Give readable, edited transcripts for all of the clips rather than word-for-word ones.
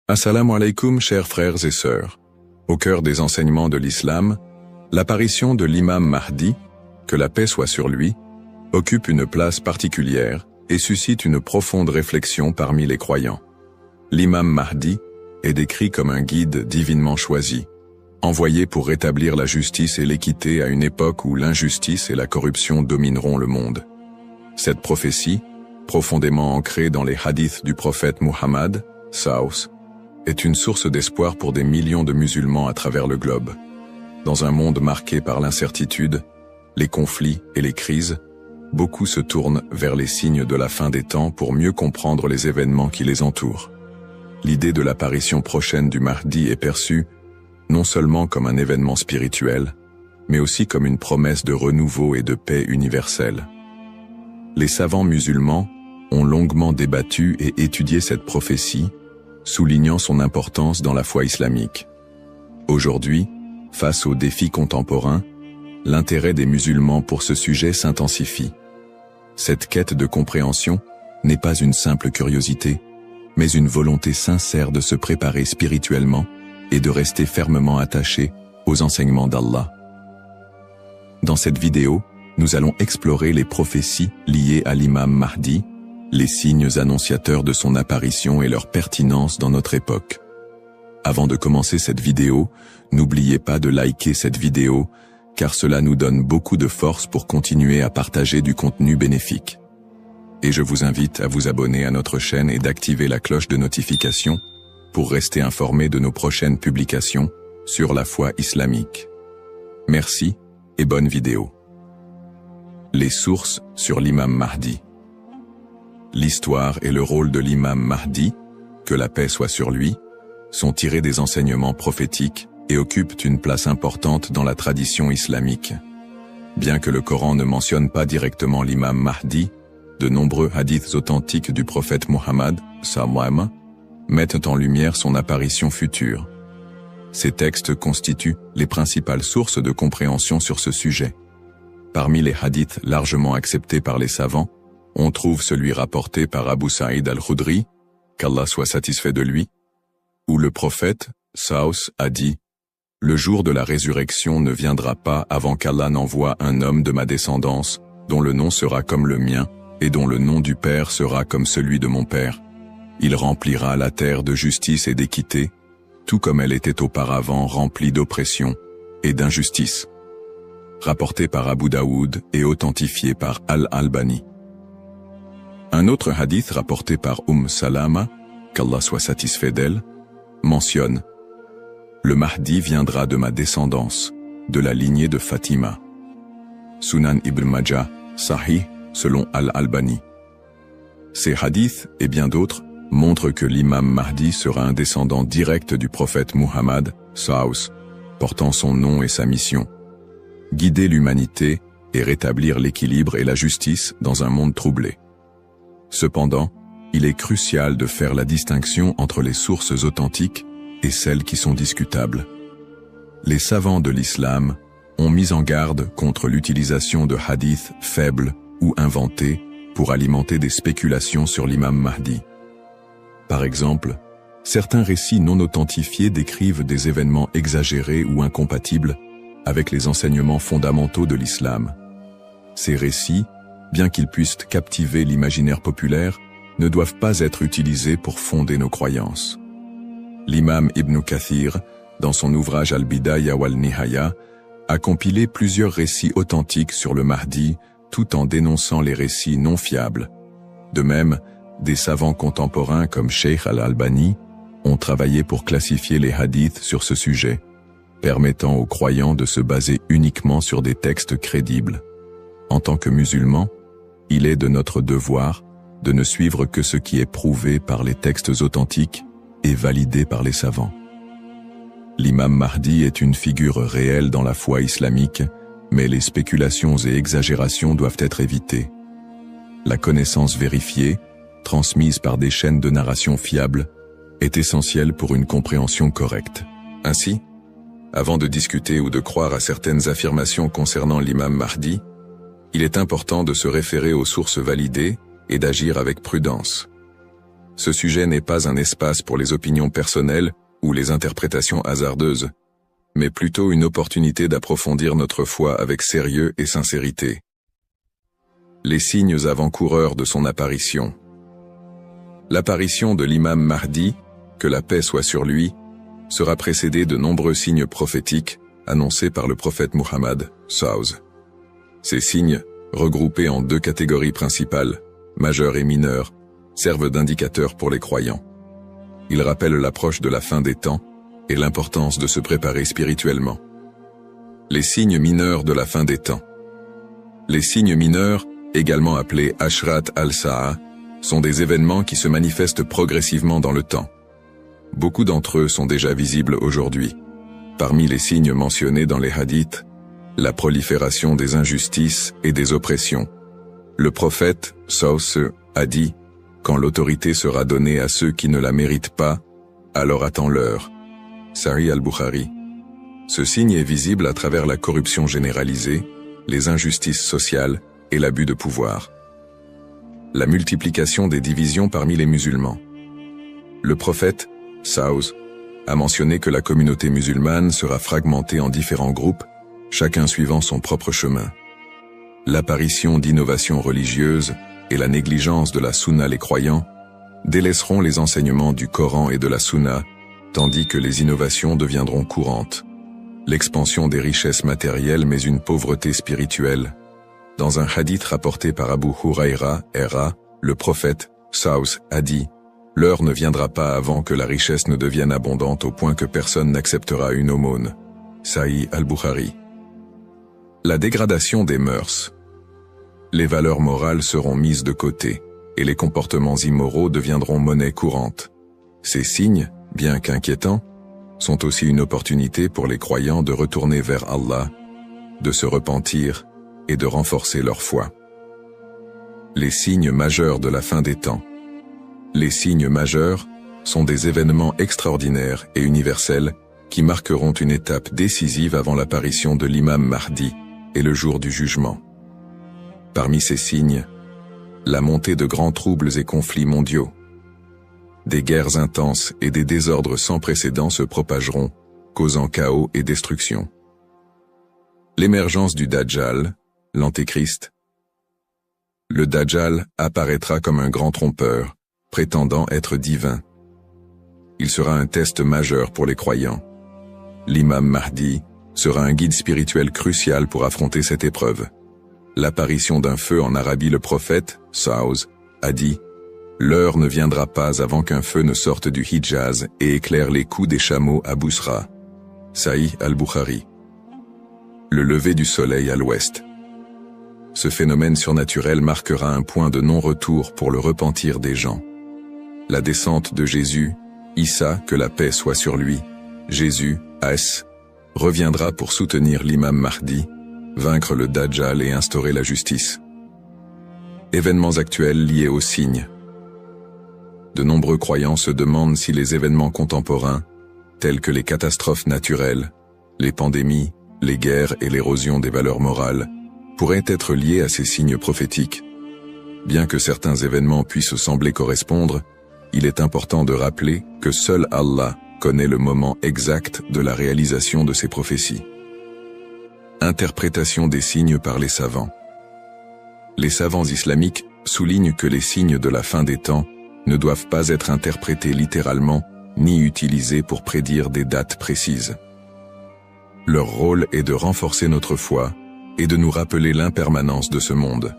Assalamu alaikum, chers frères et sœurs. Au cœur des enseignements de l'islam, l'apparition de l'imam Mahdi, que la paix soit sur lui, occupe une place particulière et suscite une profonde réflexion parmi les croyants. L'imam Mahdi est décrit comme un guide divinement choisi, envoyé pour rétablir la justice et l'équité à une époque où l'injustice et la corruption domineront le monde. Cette prophétie, profondément ancrée dans les hadiths du prophète Muhammad, Saus, est une source d'espoir pour des millions de musulmans à travers le globe. Dans un monde marqué par l'incertitude, les conflits et les crises, beaucoup se tournent vers les signes de la fin des temps pour mieux comprendre les événements qui les entourent. L'idée de l'apparition prochaine du Mahdi est perçue non seulement comme un événement spirituel, mais aussi comme une promesse de renouveau et de paix universelle. Les savants musulmans ont longuement débattu et étudié cette prophétie, soulignant son importance dans la foi islamique. Aujourd'hui, face aux défis contemporains, l'intérêt des musulmans pour ce sujet s'intensifie. Cette quête de compréhension n'est pas une simple curiosité, mais une volonté sincère de se préparer spirituellement et de rester fermement attaché aux enseignements d'Allah. Dans cette vidéo, nous allons explorer les prophéties liées à l'imam Mahdi, les signes annonciateurs de son apparition et leur pertinence dans notre époque. Avant de commencer cette vidéo, n'oubliez pas de liker cette vidéo, car cela nous donne beaucoup de force pour continuer à partager du contenu bénéfique. Et je vous invite à vous abonner à notre chaîne et d'activer la cloche de notification pour rester informé de nos prochaines publications sur la foi islamique. Merci et bonne vidéo. Les sources sur l'imam Mahdi. L'histoire et le rôle de l'imam Mahdi, que la paix soit sur lui, sont tirés des enseignements prophétiques et occupent une place importante dans la tradition islamique. Bien que le Coran ne mentionne pas directement l'imam Mahdi, de nombreux hadiths authentiques du prophète Muhammad, sallam, mettent en lumière son apparition future. Ces textes constituent les principales sources de compréhension sur ce sujet. Parmi les hadiths largement acceptés par les savants, on trouve celui rapporté par Abu Saïd al-Khudri, qu'Allah soit satisfait de lui, où le prophète, Saus, a dit « Le jour de la résurrection ne viendra pas avant qu'Allah n'envoie un homme de ma descendance, dont le nom sera comme le mien, et dont le nom du Père sera comme celui de mon Père. Il remplira la terre de justice et d'équité, tout comme elle était auparavant remplie d'oppression et d'injustice. » Rapporté par Abu Daoud et authentifié par Al-Albani. Un autre hadith rapporté par Salama, qu'Allah soit satisfait d'elle, mentionne « Le Mahdi viendra de ma descendance, de la lignée de Fatima. » Sunan Ibn Majah, Sahih, selon Al-Albani. Ces hadiths, et bien d'autres, montrent que l'imam Mahdi sera un descendant direct du prophète Muhammad, Saus, portant son nom et sa mission. Guider l'humanité et rétablir l'équilibre et la justice dans un monde troublé. Cependant, il est crucial de faire la distinction entre les sources authentiques et celles qui sont discutables. Les savants de l'islam ont mis en garde contre l'utilisation de hadiths faibles ou inventés pour alimenter des spéculations sur l'imam Mahdi. Par exemple, certains récits non authentifiés décrivent des événements exagérés ou incompatibles avec les enseignements fondamentaux de l'islam. Ces récits, bien qu'ils puissent captiver l'imaginaire populaire, ne doivent pas être utilisés pour fonder nos croyances. L'imam Ibn Kathir, dans son ouvrage Al-Bidaya wal-Nihaya, a compilé plusieurs récits authentiques sur le Mahdi, tout en dénonçant les récits non fiables. De même, des savants contemporains comme Sheikh Al-Albani ont travaillé pour classifier les hadiths sur ce sujet, permettant aux croyants de se baser uniquement sur des textes crédibles. En tant que musulmans, il est de notre devoir de ne suivre que ce qui est prouvé par les textes authentiques et validé par les savants. L'imam Mahdi est une figure réelle dans la foi islamique, mais les spéculations et exagérations doivent être évitées. La connaissance vérifiée, transmise par des chaînes de narration fiables, est essentielle pour une compréhension correcte. Ainsi, avant de discuter ou de croire à certaines affirmations concernant l'imam Mahdi, il est important de se référer aux sources validées et d'agir avec prudence. ce sujet n'est pas un espace pour les opinions personnelles ou les interprétations hasardeuses, mais plutôt une opportunité d'approfondir notre foi avec sérieux et sincérité. Les signes avant-coureurs de son apparition. L'apparition de l'imam Mahdi, que la paix soit sur lui, sera précédée de nombreux signes prophétiques annoncés par le prophète Muhammad, SAW. Ces signes, regroupés en deux catégories principales, majeurs et mineurs, servent d'indicateurs pour les croyants. Ils rappellent l'approche de la fin des temps et l'importance de se préparer spirituellement. Les signes mineurs de la fin des temps. Les signes mineurs, également appelés Ashrat al-Sa'a, sont des événements qui se manifestent progressivement dans le temps. Beaucoup d'entre eux sont déjà visibles aujourd'hui. Parmi les signes mentionnés dans les hadiths, la prolifération des injustices et des oppressions. Le prophète, SAW, a dit « Quand l'autorité sera donnée à ceux qui ne la méritent pas, alors attends-leur » Sahih al-Bukhari. Ce signe est visible à travers la corruption généralisée, les injustices sociales et l'abus de pouvoir. La multiplication des divisions parmi les musulmans. Le prophète, SAW, a mentionné que la communauté musulmane sera fragmentée en différents groupes, chacun suivant son propre chemin. L'apparition d'innovations religieuses et la négligence de la sunna les croyants délaisseront les enseignements du Coran et de la sunna, tandis que les innovations deviendront courantes. L'expansion des richesses matérielles mais une pauvreté spirituelle. Dans un hadith rapporté par Abu Huraira, le prophète, SAW, a dit « L'heure ne viendra pas avant que la richesse ne devienne abondante au point que personne n'acceptera une aumône. » Sahih al-Bukhari. La dégradation des mœurs. Les valeurs morales seront mises de côté, et les comportements immoraux deviendront monnaie courante. Ces signes, bien qu'inquiétants, sont aussi une opportunité pour les croyants de retourner vers Allah, de se repentir et de renforcer leur foi. Les signes majeurs de la fin des temps. Les signes majeurs sont des événements extraordinaires et universels qui marqueront une étape décisive avant l'apparition de l'imam Mahdi et le jour du jugement. Parmi ces signes, la montée de grands troubles et conflits mondiaux. Des guerres intenses et des désordres sans précédent se propageront, causant chaos et destruction. L'émergence du Dajjal, l'Antéchrist. Le Dajjal apparaîtra comme un grand trompeur, prétendant être divin. Il sera un test majeur pour les croyants. L'imam Mahdi sera un guide spirituel crucial pour affronter cette épreuve. L'apparition d'un feu en Arabie. Le prophète, SAW, a dit « L'heure ne viendra pas avant qu'un feu ne sorte du Hijaz et éclaire les coups des chameaux à Bousra. » Sahih al-Bukhari. Le lever du soleil à l'ouest. Ce phénomène surnaturel marquera un point de non-retour pour le repentir des gens. La descente de Jésus, Issa, que la paix soit sur lui, Jésus, As, reviendra pour soutenir l'imam Mahdi, vaincre le Dajjal et instaurer la justice. Événements actuels liés aux signes. De nombreux croyants se demandent si les événements contemporains, tels que les catastrophes naturelles, les pandémies, les guerres et l'érosion des valeurs morales, pourraient être liés à ces signes prophétiques. Bien que certains événements puissent sembler correspondre, il est important de rappeler que seul Allah connaît le moment exact de la réalisation de ces prophéties. Interprétation des signes par les savants. Les savants islamiques soulignent que les signes de la fin des temps ne doivent pas être interprétés littéralement ni utilisés pour prédire des dates précises. Leur rôle est de renforcer notre foi et de nous rappeler l'impermanence de ce monde.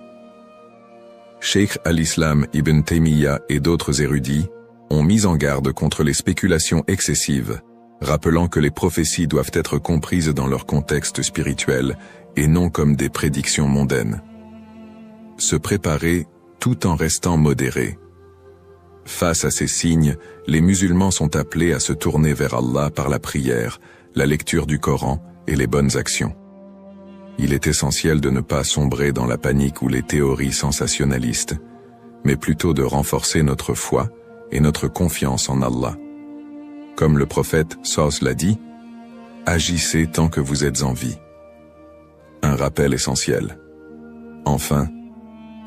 Cheikh al-Islam Ibn Taymiyyah et d'autres érudits ont mis en garde contre les spéculations excessives, rappelant que les prophéties doivent être comprises dans leur contexte spirituel et non comme des prédictions mondaines. Se préparer tout en restant modéré. Face à ces signes, les musulmans sont appelés à se tourner vers Allah par la prière, la lecture du Coran et les bonnes actions. Il est essentiel de ne pas sombrer dans la panique ou les théories sensationnalistes, mais plutôt de renforcer notre foi et notre confiance en Allah. Comme le prophète SAW l'a dit, « Agissez tant que vous êtes en vie ». Un rappel essentiel. Enfin,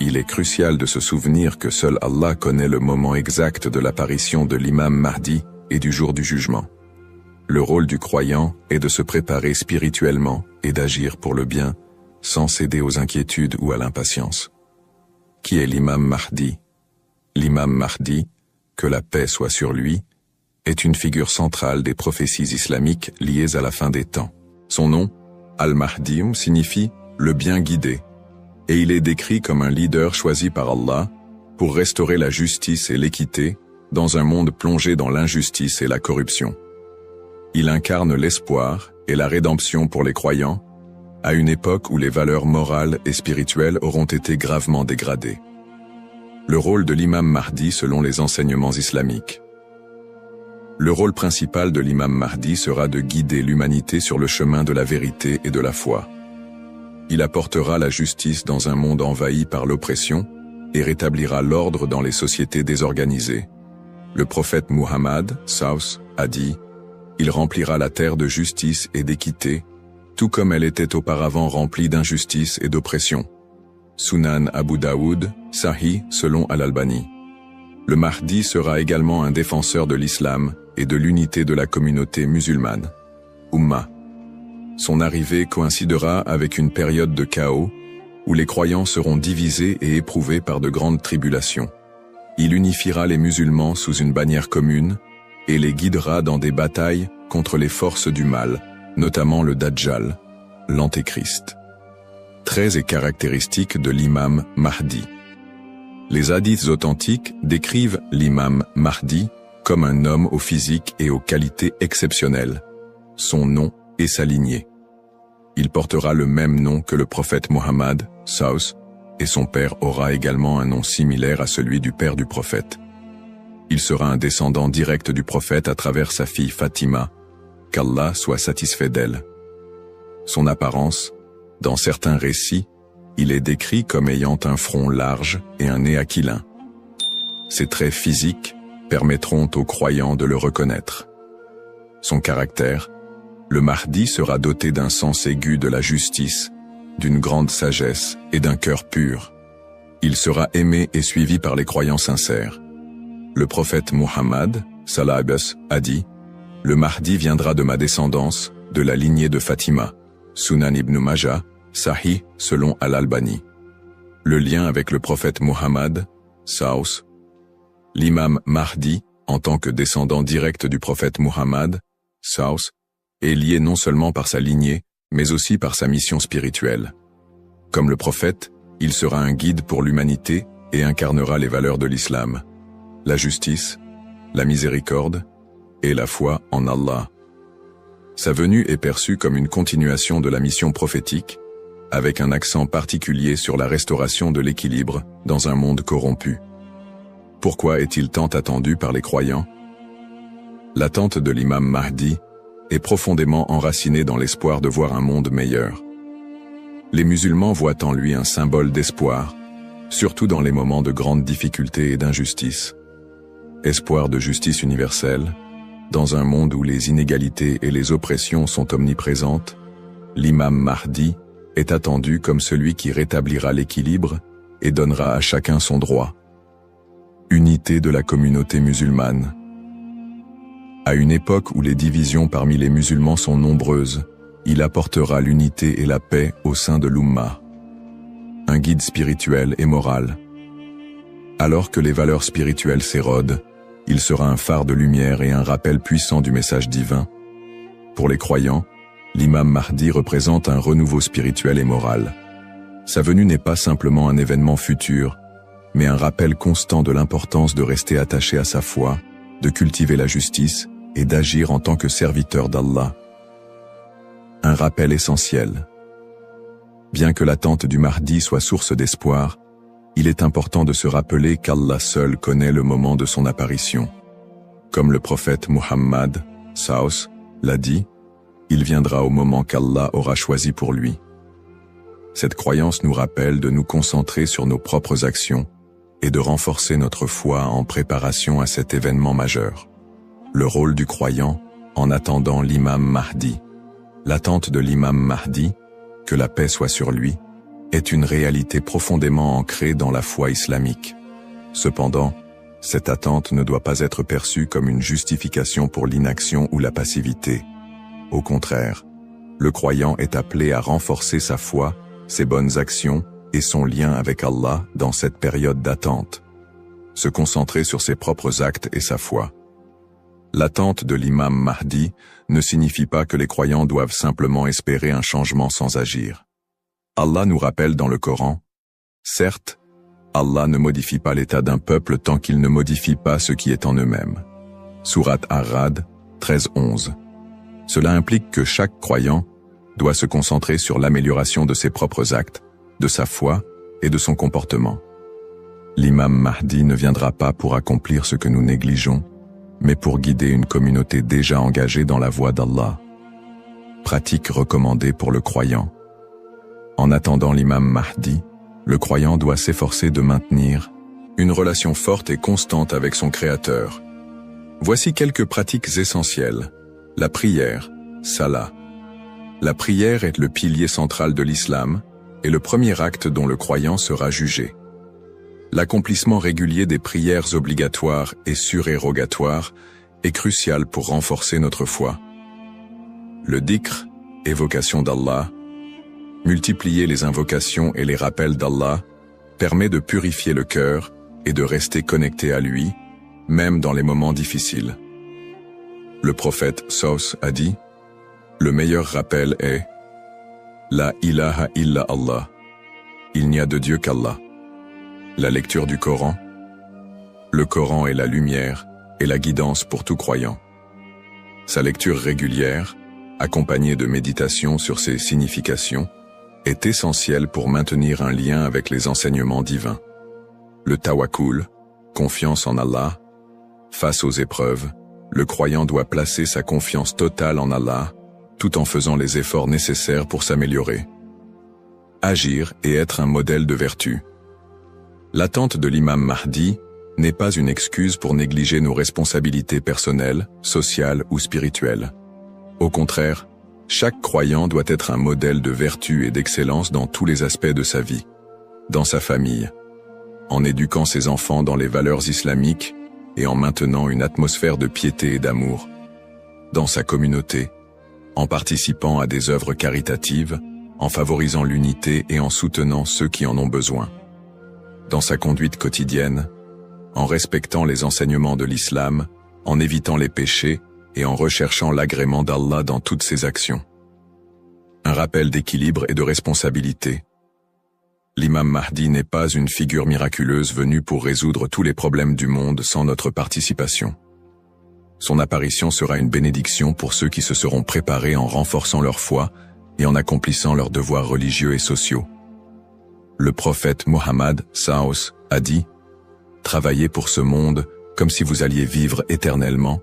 Il est crucial de se souvenir que seul Allah connaît le moment exact de l'apparition de l'imam Mahdi et du jour du jugement. Le rôle du croyant est de se préparer spirituellement et d'agir pour le bien, sans céder aux inquiétudes ou à l'impatience. Qui est l'imam Mahdi? L'imam Mahdi, que la paix soit sur lui, est une figure centrale des prophéties islamiques liées à la fin des temps. Son nom, Al-Mahdi, signifie « le bien guidé », et il est décrit comme un leader choisi par Allah pour restaurer la justice et l'équité dans un monde plongé dans l'injustice et la corruption. Il incarne l'espoir et la rédemption pour les croyants, à une époque où les valeurs morales et spirituelles auront été gravement dégradées. Le rôle de l'imam Mahdi selon les enseignements islamiques. Le rôle principal de l'imam Mahdi sera de guider l'humanité sur le chemin de la vérité et de la foi. Il apportera la justice dans un monde envahi par l'oppression et rétablira l'ordre dans les sociétés désorganisées. Le prophète Muhammad, Saus, a dit « Il remplira la terre de justice et d'équité, tout comme elle était auparavant remplie d'injustice et d'oppression. » Sunan Abu Daoud, Sahih selon Al-Albani. Le Mahdi sera également un défenseur de l'islam et de l'unité de la communauté musulmane. Ummah. Son arrivée coïncidera avec une période de chaos où les croyants seront divisés et éprouvés par de grandes tribulations. Il unifiera les musulmans sous une bannière commune et les guidera dans des batailles contre les forces du mal, notamment le Dajjal, l'Antéchrist. Traits et caractéristiques de l'imam Mahdi. Les hadiths authentiques décrivent l'imam Mahdi comme un homme au physique et aux qualités exceptionnelles. Son nom et sa lignée. Il portera le même nom que le prophète Muhammad, Saus, et son père aura également un nom similaire à celui du père du prophète. Il sera un descendant direct du prophète à travers sa fille Fatima, qu'Allah soit satisfait d'elle. Son apparence, dans certains récits, il est décrit comme ayant un front large et un nez aquilin. Ses traits physiques permettront aux croyants de le reconnaître. Son caractère, le Mahdi sera doté d'un sens aigu de la justice, d'une grande sagesse et d'un cœur pur. Il sera aimé et suivi par les croyants sincères. Le prophète Muhammad, sallallahu alayhi wa sallam, a dit « Le Mahdi viendra de ma descendance, de la lignée de Fatima. » Sunan ibn Majah, Sahih selon Al-Albani. Le lien avec le prophète Muhammad, Saus. L'imam Mahdi, en tant que descendant direct du prophète Muhammad, Saus, est lié non seulement par sa lignée, mais aussi par sa mission spirituelle. Comme le prophète, il sera un guide pour l'humanité et incarnera les valeurs de l'islam, la justice, la miséricorde et la foi en Allah. Sa venue est perçue comme une continuation de la mission prophétique, avec un accent particulier sur la restauration de l'équilibre dans un monde corrompu. Pourquoi est-il tant attendu par les croyants? L'attente de l'imam Mahdi est profondément enracinée dans l'espoir de voir un monde meilleur. Les musulmans voient en lui un symbole d'espoir, surtout dans les moments de grandes difficultés et d'injustice. Espoir de justice universelle, dans un monde où les inégalités et les oppressions sont omniprésentes, l'imam Mahdi est attendu comme celui qui rétablira l'équilibre et donnera à chacun son droit. Unité de la communauté musulmane. À une époque où les divisions parmi les musulmans sont nombreuses, il apportera l'unité et la paix au sein de l'Ummah. Un guide spirituel et moral. Alors que les valeurs spirituelles s'érodent, il sera un phare de lumière et un rappel puissant du message divin. Pour les croyants, l'imam Mahdi représente un renouveau spirituel et moral. Sa venue n'est pas simplement un événement futur, mais un rappel constant de l'importance de rester attaché à sa foi, de cultiver la justice et d'agir en tant que serviteur d'Allah. Un rappel essentiel. Bien que l'attente du Mahdi soit source d'espoir, il est important de se rappeler qu'Allah seul connaît le moment de son apparition. Comme le prophète Muhammad, Saus, l'a dit, il viendra au moment qu'Allah aura choisi pour lui. Cette croyance nous rappelle de nous concentrer sur nos propres actions et de renforcer notre foi en préparation à cet événement majeur. Le rôle du croyant en attendant l'imam Mahdi. L'attente de l'imam Mahdi, que la paix soit sur lui, est une réalité profondément ancrée dans la foi islamique. Cependant, cette attente ne doit pas être perçue comme une justification pour l'inaction ou la passivité. Au contraire, le croyant est appelé à renforcer sa foi, ses bonnes actions et son lien avec Allah dans cette période d'attente. Se concentrer sur ses propres actes et sa foi. L'attente de l'imam Mahdi ne signifie pas que les croyants doivent simplement espérer un changement sans agir. Allah nous rappelle dans le Coran, « Certes, Allah ne modifie pas l'état d'un peuple tant qu'il ne modifie pas ce qui est en eux-mêmes. » Sourate Ar-Ra'd 13-11. Cela implique que chaque croyant doit se concentrer sur l'amélioration de ses propres actes, de sa foi et de son comportement. L'imam Mahdi ne viendra pas pour accomplir ce que nous négligeons, mais pour guider une communauté déjà engagée dans la voie d'Allah. Pratique recommandée pour le croyant. En attendant l'imam Mahdi, le croyant doit s'efforcer de maintenir une relation forte et constante avec son Créateur. Voici quelques pratiques essentielles. La prière, salah. La prière est le pilier central de l'islam et le premier acte dont le croyant sera jugé. L'accomplissement régulier des prières obligatoires et surérogatoires est crucial pour renforcer notre foi. Le dhikr, évocation d'Allah, multiplier les invocations et les rappels d'Allah, permet de purifier le cœur et de rester connecté à lui, même dans les moments difficiles. Le prophète Saus a dit, « Le meilleur rappel est « La ilaha illa Allah » Il n'y a de Dieu qu'Allah. La lecture du Coran. Le Coran est la lumière et la guidance pour tout croyant. Sa lecture régulière, accompagnée de méditation sur ses significations, est essentielle pour maintenir un lien avec les enseignements divins. Le tawakkul, confiance en Allah. Face aux épreuves, le croyant doit placer sa confiance totale en Allah, tout en faisant les efforts nécessaires pour s'améliorer. Agir et être un modèle de vertu. L'attente de l'imam Mahdi n'est pas une excuse pour négliger nos responsabilités personnelles, sociales ou spirituelles. Au contraire, chaque croyant doit être un modèle de vertu et d'excellence dans tous les aspects de sa vie. Dans sa famille, en éduquant ses enfants dans les valeurs islamiques et en maintenant une atmosphère de piété et d'amour. Dans sa communauté, en participant à des œuvres caritatives, en favorisant l'unité et en soutenant ceux qui en ont besoin. Dans sa conduite quotidienne, en respectant les enseignements de l'islam, en évitant les péchés et en recherchant l'agrément d'Allah dans toutes ses actions. Un rappel d'équilibre et de responsabilité. L'imam Mahdi n'est pas une figure miraculeuse venue pour résoudre tous les problèmes du monde sans notre participation. Son apparition sera une bénédiction pour ceux qui se seront préparés en renforçant leur foi et en accomplissant leurs devoirs religieux et sociaux. Le prophète Mohammed Saus a dit « Travaillez pour ce monde comme si vous alliez vivre éternellement,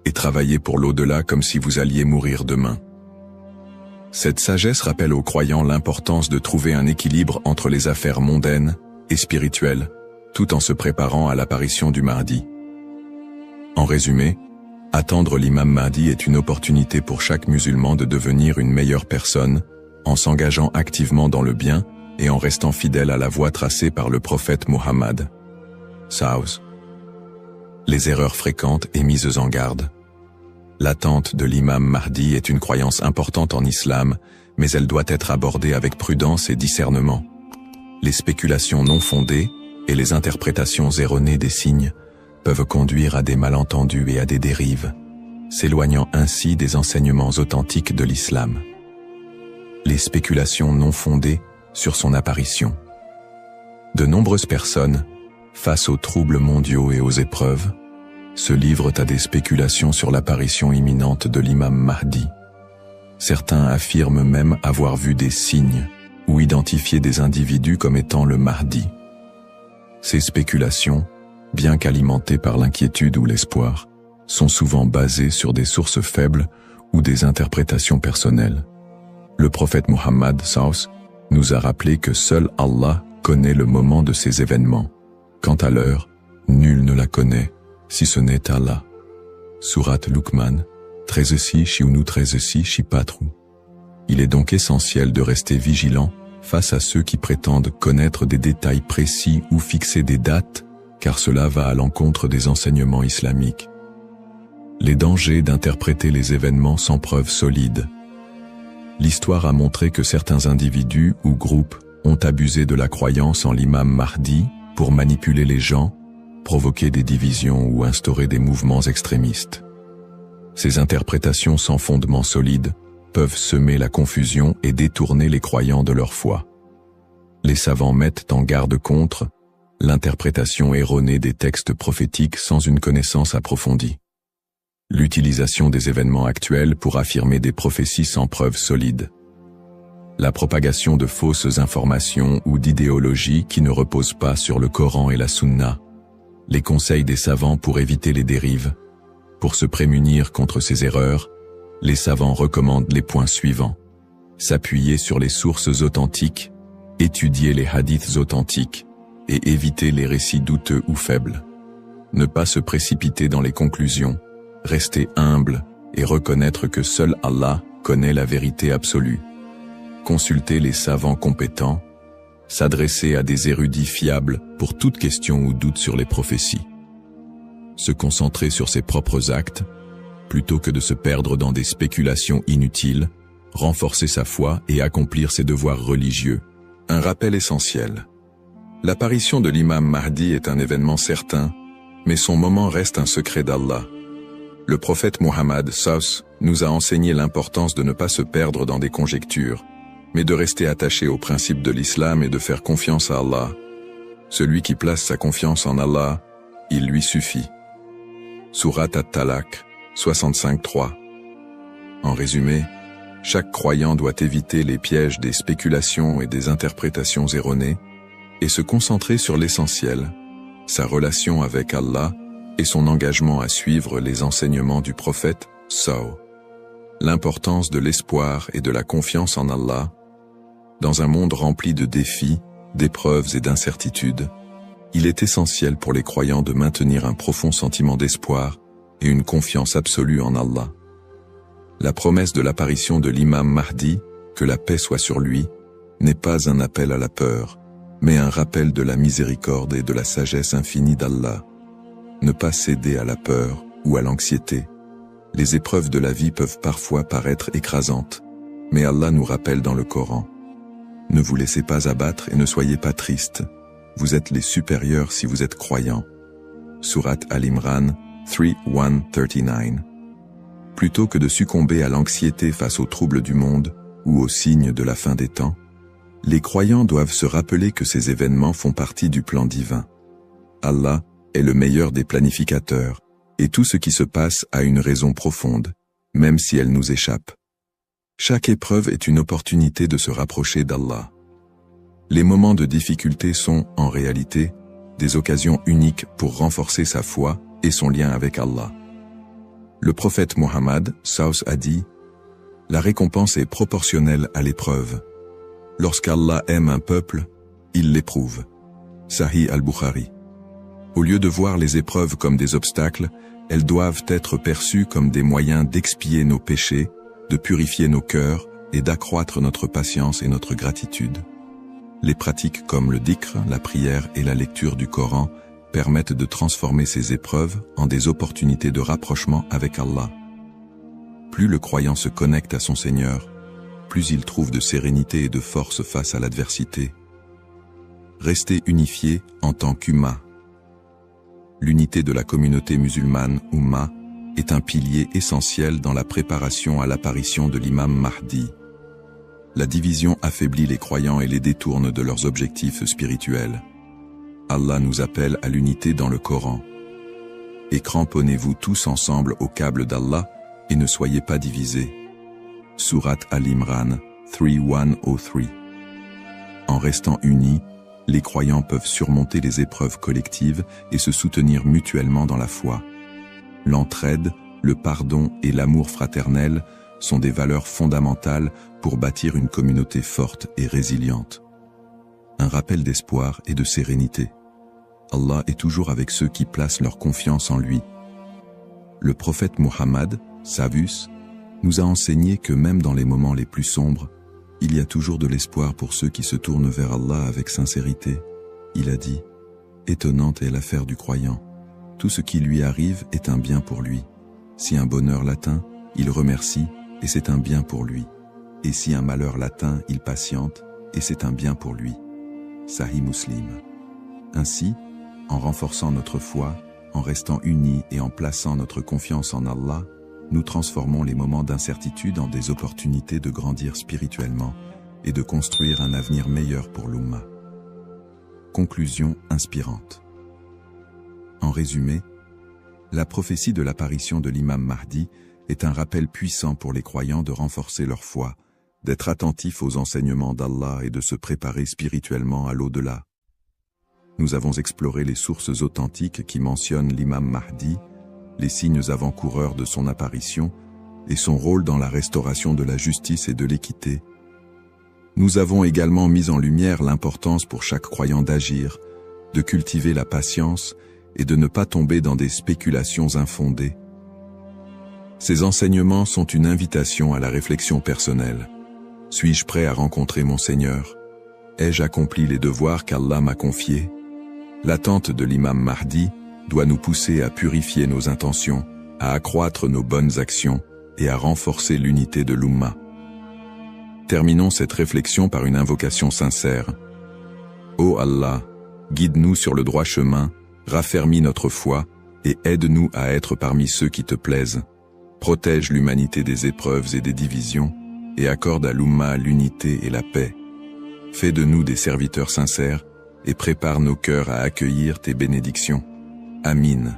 et travaillez pour l'au-delà comme si vous alliez mourir demain. » Cette sagesse rappelle aux croyants l'importance de trouver un équilibre entre les affaires mondaines et spirituelles, tout en se préparant à l'apparition du Mahdi. En résumé, attendre l'imam Mahdi est une opportunité pour chaque musulman de devenir une meilleure personne, en s'engageant activement dans le bien et en restant fidèle à la voie tracée par le prophète Mohammed. Saus. Les erreurs fréquentes et mises en garde. L'attente de l'imam Mahdi est une croyance importante en islam, mais elle doit être abordée avec prudence et discernement. Les spéculations non fondées et les interprétations erronées des signes peuvent conduire à des malentendus et à des dérives, s'éloignant ainsi des enseignements authentiques de l'islam. Les spéculations non fondées sur son apparition. De nombreuses personnes, face aux troubles mondiaux et aux épreuves, se livrent à des spéculations sur l'apparition imminente de l'imam Mahdi. Certains affirment même avoir vu des signes ou identifié des individus comme étant le Mahdi. Ces spéculations, bien qu'alimentées par l'inquiétude ou l'espoir, sont souvent basées sur des sources faibles ou des interprétations personnelles. Le prophète Mohammed Saus nous a rappelé que seul Allah connaît le moment de ces événements. Quant à l'heure, nul ne la connaît, si ce n'est Allah. Sourate Luqman, 13 13 4. Il est donc essentiel de rester vigilant face à ceux qui prétendent connaître des détails précis ou fixer des dates, car cela va à l'encontre des enseignements islamiques. Les dangers d'interpréter les événements sans preuves solides. L'histoire a montré que certains individus ou groupes ont abusé de la croyance en l'imam Mahdi pour manipuler les gens, provoquer des divisions ou instaurer des mouvements extrémistes. Ces interprétations sans fondement solide peuvent semer la confusion et détourner les croyants de leur foi. Les savants mettent en garde contre l'interprétation erronée des textes prophétiques sans une connaissance approfondie. L'utilisation des événements actuels pour affirmer des prophéties sans preuves solides. La propagation de fausses informations ou d'idéologies qui ne reposent pas sur le Coran et la Sunna. Les conseils des savants pour éviter les dérives. Pour se prémunir contre ces erreurs, les savants recommandent les points suivants. S'appuyer sur les sources authentiques, étudier les hadiths authentiques, et éviter les récits douteux ou faibles. Ne pas se précipiter dans les conclusions, rester humble et reconnaître que seul Allah connaît la vérité absolue. Consulter les savants compétents, s'adresser à des érudits fiables pour toute question ou doute sur les prophéties. Se concentrer sur ses propres actes, plutôt que de se perdre dans des spéculations inutiles, renforcer sa foi et accomplir ses devoirs religieux. Un rappel essentiel. L'apparition de l'imam Mahdi est un événement certain, mais son moment reste un secret d'Allah. Le prophète Muhammad SAW nous a enseigné l'importance de ne pas se perdre dans des conjectures, mais de rester attaché aux principes de l'islam et de faire confiance à Allah. Celui qui place sa confiance en Allah, il lui suffit. Surat At-Talaq, 65-3. En résumé, chaque croyant doit éviter les pièges des spéculations et des interprétations erronées et se concentrer sur l'essentiel, sa relation avec Allah et son engagement à suivre les enseignements du prophète SAW. L'importance de l'espoir et de la confiance en Allah. Dans un monde rempli de défis, d'épreuves et d'incertitudes, il est essentiel pour les croyants de maintenir un profond sentiment d'espoir et une confiance absolue en Allah. La promesse de l'apparition de l'imam Mahdi, que la paix soit sur lui, n'est pas un appel à la peur, mais un rappel de la miséricorde et de la sagesse infinie d'Allah. Ne pas céder à la peur ou à l'anxiété. Les épreuves de la vie peuvent parfois paraître écrasantes, mais Allah nous rappelle dans le Coran. Ne vous laissez pas abattre et ne soyez pas tristes. Vous êtes les supérieurs si vous êtes croyants. Surat Al-Imran 3:139. Plutôt que de succomber à l'anxiété face aux troubles du monde ou aux signes de la fin des temps, les croyants doivent se rappeler que ces événements font partie du plan divin. Allah est le meilleur des planificateurs, et tout ce qui se passe a une raison profonde, même si elle nous échappe. Chaque épreuve est une opportunité de se rapprocher d'Allah. Les moments de difficulté sont, en réalité, des occasions uniques pour renforcer sa foi et son lien avec Allah. Le prophète Muhammad SAW a dit « La récompense est proportionnelle à l'épreuve. Lorsqu'Allah aime un peuple, il l'éprouve. » Sahih al-Bukhari. Au lieu de voir les épreuves comme des obstacles, elles doivent être perçues comme des moyens d'expier nos péchés, de purifier nos cœurs et d'accroître notre patience et notre gratitude. Les pratiques comme le dhikr, la prière et la lecture du Coran permettent de transformer ces épreuves en des opportunités de rapprochement avec Allah. Plus le croyant se connecte à son Seigneur, plus il trouve de sérénité et de force face à l'adversité. Rester unifié en tant qu'Ummah. L'unité de la communauté musulmane, Ummah, est un pilier essentiel dans la préparation à l'apparition de l'imam Mahdi. La division affaiblit les croyants et les détourne de leurs objectifs spirituels. Allah nous appelle à l'unité dans le Coran. Et cramponnez-vous tous ensemble au câble d'Allah et ne soyez pas divisés. Surat Al-Imran 3:103. En restant unis, les croyants peuvent surmonter les épreuves collectives et se soutenir mutuellement dans la foi. L'entraide, le pardon et l'amour fraternel sont des valeurs fondamentales pour bâtir une communauté forte et résiliente. Un rappel d'espoir et de sérénité. Allah est toujours avec ceux qui placent leur confiance en lui. Le prophète Muhammad, Savus, nous a enseigné que même dans les moments les plus sombres, Il y a toujours de l'espoir pour ceux qui se tournent vers Allah avec sincérité. Il a dit, étonnante est l'affaire du croyant. Tout ce qui lui arrive est un bien pour lui. Si un bonheur l'atteint, il remercie, et c'est un bien pour lui. Et si un malheur l'atteint, il patiente, et c'est un bien pour lui. Sahih Muslim. Ainsi, en renforçant notre foi, en restant unis et en plaçant notre confiance en Allah, nous transformons les moments d'incertitude en des opportunités de grandir spirituellement et de construire un avenir meilleur pour l'Ummah. Conclusion inspirante. En résumé, la prophétie de l'apparition de l'imam Mahdi est un rappel puissant pour les croyants de renforcer leur foi, d'être attentifs aux enseignements d'Allah et de se préparer spirituellement à l'au-delà. Nous avons exploré les sources authentiques qui mentionnent l'imam Mahdi, les signes avant-coureurs de son apparition et son rôle dans la restauration de la justice et de l'équité. Nous avons également mis en lumière l'importance pour chaque croyant d'agir, de cultiver la patience et de ne pas tomber dans des spéculations infondées. Ces enseignements sont une invitation à la réflexion personnelle. Suis-je prêt à rencontrer mon Seigneur? Ai-je accompli les devoirs qu'Allah m'a confiés? L'attente de l'imam Mahdi doit nous pousser à purifier nos intentions, à accroître nos bonnes actions et à renforcer l'unité de l'Ummah. Terminons cette réflexion par une invocation sincère. Ô Allah, guide-nous sur le droit chemin, raffermis notre foi et aide-nous à être parmi ceux qui te plaisent. Protège l'humanité des épreuves et des divisions et accorde à l'Ummah l'unité et la paix. Fais de nous des serviteurs sincères et prépare nos cœurs à accueillir tes bénédictions. Amin.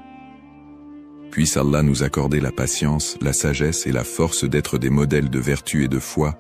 Puisse Allah nous accorder la patience, la sagesse et la force d'être des modèles de vertu et de foi